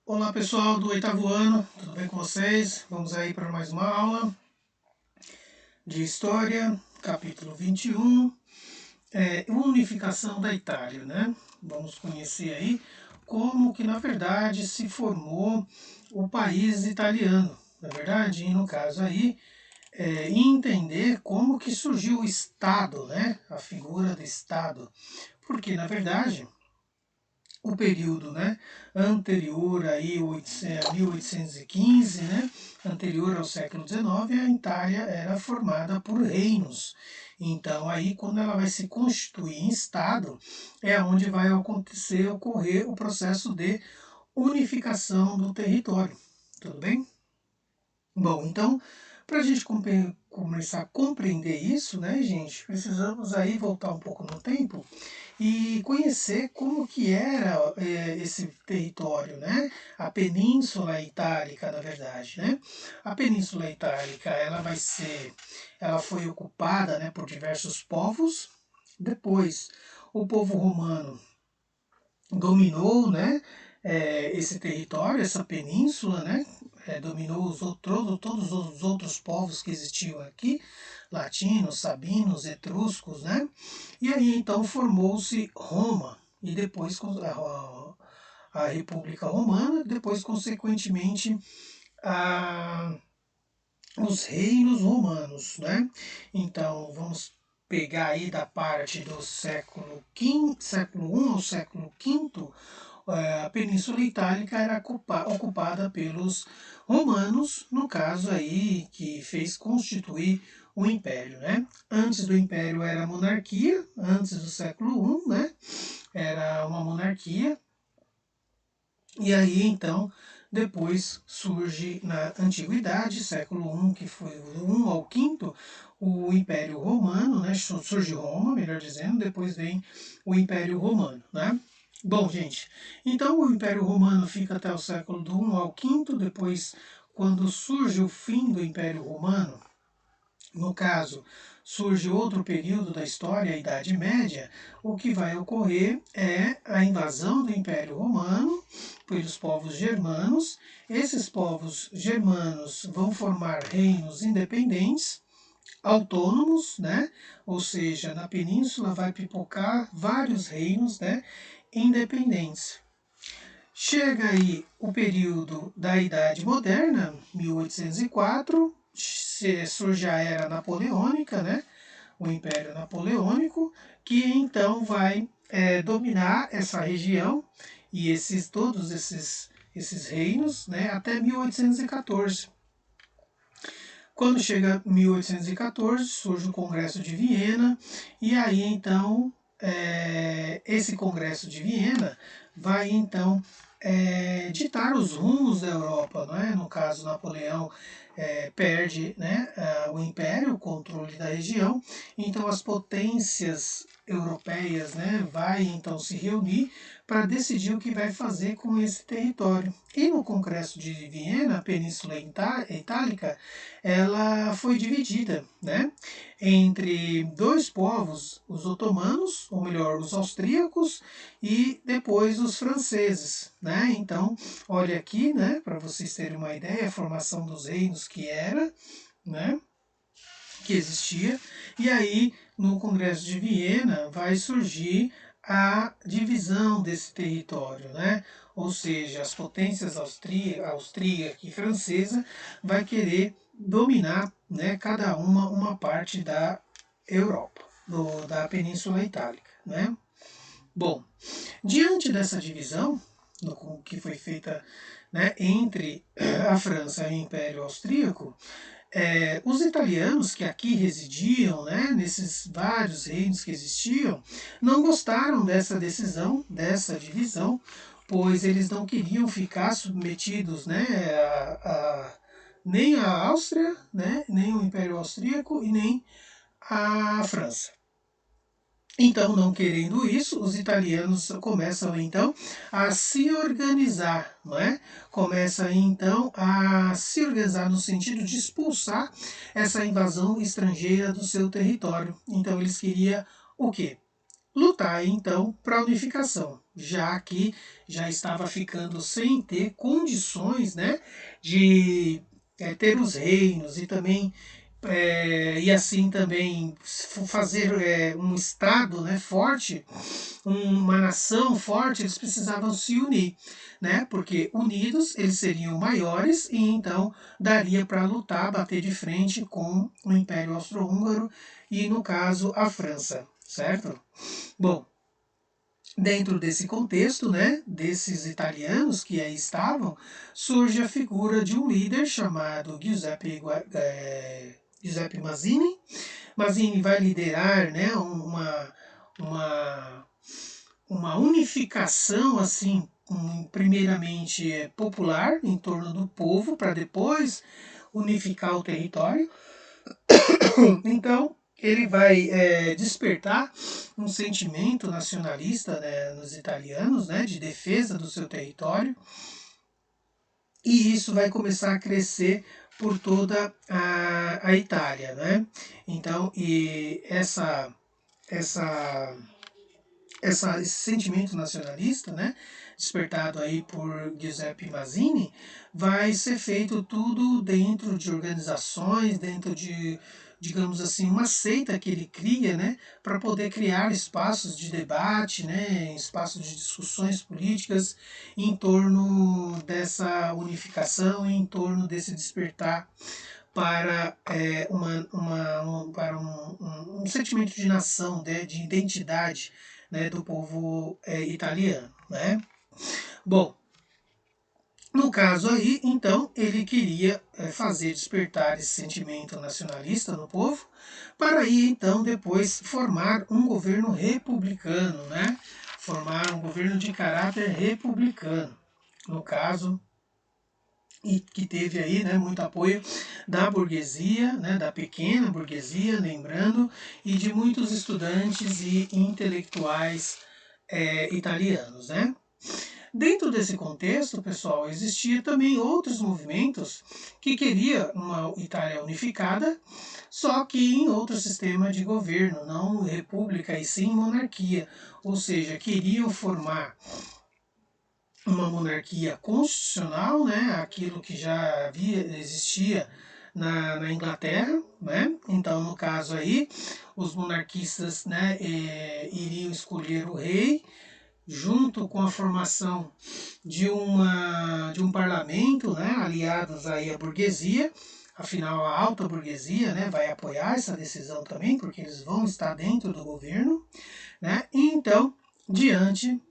Olá pessoal do oitavo ano, tudo bem com vocês? Vamos aí para mais uma aula de História, capítulo 21, unificação da Itália, né? Vamos conhecer aí como que na verdade se formou o país italiano, na verdade, e no caso aí, entender como que surgiu o Estado, né? A figura do Estado, porque na verdade o período, né, anterior aí, a 1815, né, anterior ao século XIX, a Itália era formada por reinos. Então aí quando ela vai se constituir em Estado, é onde vai ocorrer o processo de unificação do território. Tudo bem? Bom, então, para a gente começar a compreender isso, né, gente, precisamos aí voltar um pouco no tempo e conhecer como que era esse território, né? A Península Itálica, na verdade, né? A Península Itálica, ela foi ocupada, né, por diversos povos. Depois, o povo romano dominou, né, esse território, essa península, né, dominou todos os outros povos que existiam aqui, latinos, sabinos, etruscos, né, e aí então formou-se Roma e depois a República Romana, depois consequentemente a, os reinos romanos, né? Então vamos pegar aí da parte do século I ao século V, a Península Itálica era ocupada pelos romanos, no caso aí que fez constituir o Império, né? Antes do Império era monarquia, antes do século I, né? Era uma monarquia, e aí então depois surge na Antiguidade, século I, que foi do I ao V, o Império Romano, né? Surge Roma, melhor dizendo, depois vem o Império Romano, né? Bom, gente, então o Império Romano fica até o século do I ao V, depois, quando surge o fim do Império Romano, no caso, surge outro período da história, a Idade Média, o que vai ocorrer é a invasão do Império Romano pelos povos germanos. Esses povos germanos vão formar reinos independentes, autônomos, né? Ou seja, na península vai pipocar vários reinos, né, independentes. Chega aí o período da Idade Moderna, 1804, surge a Era Napoleônica, né? O Império Napoleônico, que então vai dominar essa região e esses reinos, né, até 1814. Quando chega 1814, surge o Congresso de Viena, e aí então esse Congresso de Viena vai então ditar os rumos da Europa, não é? No caso, Napoleão perde, né, o império, o controle da região, então as potências europeias, né, vai então se reunir para decidir o que vai fazer com esse território. E no Congresso de Viena, a Península Itálica, ela foi dividida, né, entre dois povos, os otomanos, ou melhor, os austríacos, e depois os franceses, né? Então, olha aqui, né, para vocês terem uma ideia, a formação dos reinos que era, né, que existia, e aí no Congresso de Viena vai surgir a divisão desse território, né? Ou seja, as potências austríaca e francesa vai querer dominar, né, cada uma parte da Europa, da Península Itálica, né? Bom, diante dessa divisão que foi feita, né, entre a França e o Império Austríaco, os italianos que aqui residiam, né, nesses vários reinos que existiam, não gostaram dessa decisão, dessa divisão, pois eles não queriam ficar submetidos, né, nem à Áustria, né, nem ao Império Austríaco e nem à França. Então, não querendo isso, os italianos começam então a se organizar, não é? Começam então a se organizar no sentido de expulsar essa invasão estrangeira do seu território. Então, eles queriam o quê? lutar então para a unificação, já que já estava ficando sem ter condições, né, de ter os reinos e também e assim também fazer um estado, né, forte, uma nação forte, eles precisavam se unir, né, porque unidos eles seriam maiores e então daria para lutar, bater de frente com o Império Austro-Húngaro e no caso a França, certo? Bom, dentro desse contexto, né, desses italianos que aí estavam, surge a figura de um líder chamado Giuseppe Mazzini. Mazzini vai liderar, né, uma, uma unificação assim, primeiramente popular em torno do povo, para depois unificar o território. Então, ele vai despertar um sentimento nacionalista, né, nos italianos, né, de defesa do seu território, e isso vai começar a crescer por toda a Itália, né? Então, essa, esse sentimento nacionalista, né, despertado aí por Giuseppe Mazzini, vai ser feito tudo dentro de organizações, dentro de, digamos assim, uma seita que ele cria, né, para poder criar espaços de debate, né, espaços de discussões políticas em torno dessa unificação, em torno desse despertar para, para um sentimento de nação, né, de identidade, né, do povo italiano. Né? Bom, no caso aí, então, ele queria fazer despertar esse sentimento nacionalista no povo, para aí, então, depois formar um governo republicano, né? Formar um governo de caráter republicano. No caso, e que teve aí, né, muito apoio da burguesia, né, da pequena burguesia, lembrando, e de muitos estudantes e intelectuais italianos. Né? Dentro desse contexto, pessoal, existia também outros movimentos que queriam uma Itália unificada, só que em outro sistema de governo, não república e sim monarquia, ou seja, queriam formar uma monarquia constitucional, né, aquilo que já existia na Inglaterra, né? Então, no caso aí, os monarquistas, né, iriam escolher o rei junto com a formação de um parlamento, né, aliados aí à burguesia. Afinal, a alta burguesia, né, vai apoiar essa decisão também, porque eles vão estar dentro do governo, né? E então, diante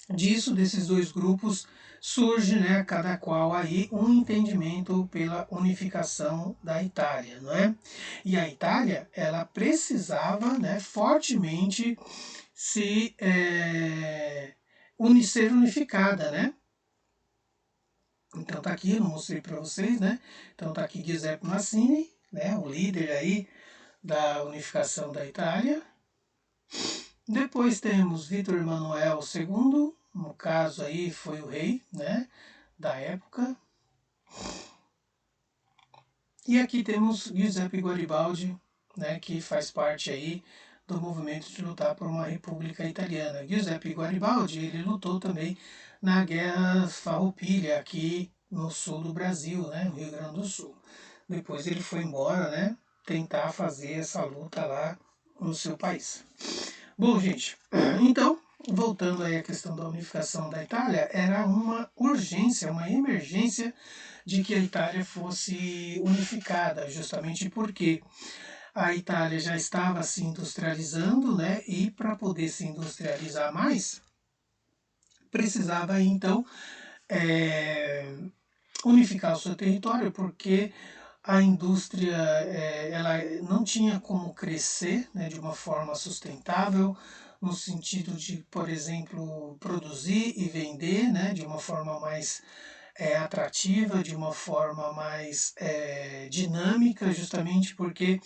disso, desses dois grupos, surge, né, cada qual aí um entendimento pela unificação da Itália, não é? E a Itália, ela precisava, né, fortemente se ser unificada, né? Então tá aqui, eu não mostrei para vocês, né? Então tá aqui Giuseppe Mazzini, né, o líder aí da unificação da Itália. Depois temos Vítor Emanuel II, no caso aí foi o rei, né, da época. E aqui temos Giuseppe Garibaldi, né, que faz parte aí do movimento de lutar por uma república italiana. Giuseppe Garibaldi, ele lutou também na Guerra Farroupilha, aqui no sul do Brasil, né, no Rio Grande do Sul. Depois ele foi embora, né, tentar fazer essa luta lá no seu país. Bom, gente, então, voltando aí à questão da unificação da Itália, era uma urgência, uma emergência de que a Itália fosse unificada, justamente porque a Itália já estava se industrializando, né? E para poder se industrializar mais, precisava então unificar o seu território, porque a indústria ela não tinha como crescer, né, de uma forma sustentável, no sentido de, por exemplo, produzir e vender, né, de uma forma mais atrativa, de uma forma mais dinâmica, justamente porque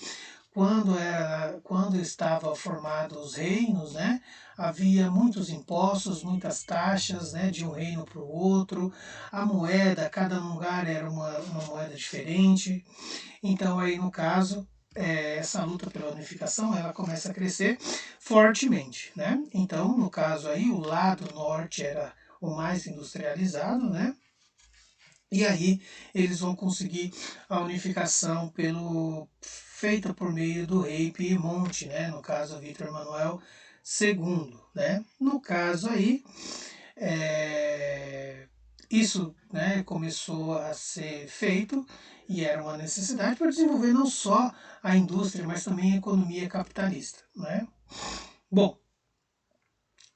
quando estavam formados os reinos, né, havia muitos impostos, muitas taxas, né, de um reino para o outro. A moeda, cada lugar era uma moeda diferente. Então aí no caso essa luta pela unificação ela começa a crescer fortemente, né? Então, no caso aí, o lado norte era o mais industrializado, né? E aí eles vão conseguir a unificação feita por meio do rei Piemonte, né? No caso, Vítor Emanuel II, né? No caso aí, isso, né, começou a ser feito e era uma necessidade para desenvolver não só a indústria, mas também a economia capitalista, né? Bom,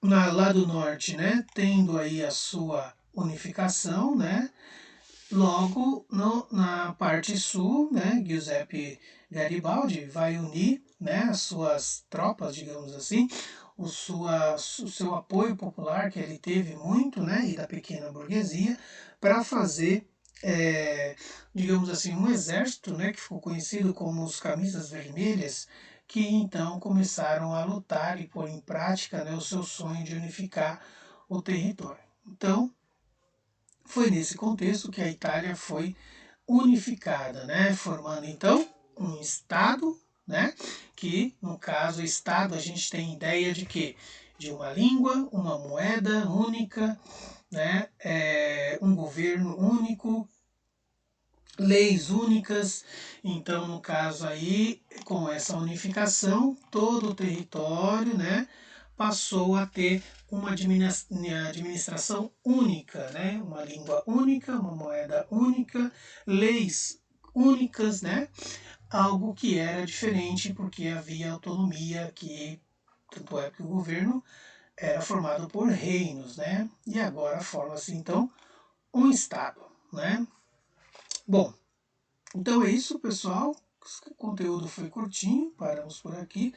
lá do norte, né, tendo aí a sua unificação, né, logo na parte sul, né, Giuseppe Garibaldi vai unir, né, as suas tropas, digamos assim, o seu apoio popular que ele teve muito, né, e da pequena burguesia, para fazer, digamos assim, um exército, né, que ficou conhecido como os Camisas Vermelhas, que então começaram a lutar e pôr em prática, né, o seu sonho de unificar o território. Então, foi nesse contexto que a Itália foi unificada, né, formando então um Estado, né, que no caso Estado a gente tem ideia de que de uma língua, uma moeda única, né, um governo único, leis únicas. Então, no caso aí, com essa unificação, todo o território, né, passou a ter uma administração única, né, uma língua única, uma moeda única, leis únicas, né, algo que era diferente porque havia autonomia, que tanto é que o governo era formado por reinos, né, e agora forma-se então um estado, né. Bom, então é isso, pessoal. O conteúdo foi curtinho, paramos por aqui.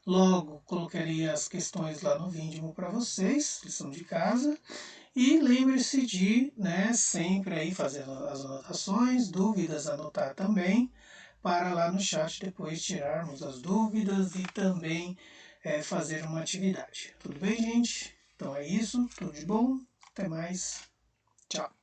Logo colocarei as questões lá no Vindimo para vocês, lição de casa. E lembre-se de, né, sempre aí fazer as anotações, dúvidas, anotar também, para lá no chat depois tirarmos as dúvidas e também fazer uma atividade. Tudo bem, gente? Então é isso, tudo de bom, até mais, tchau.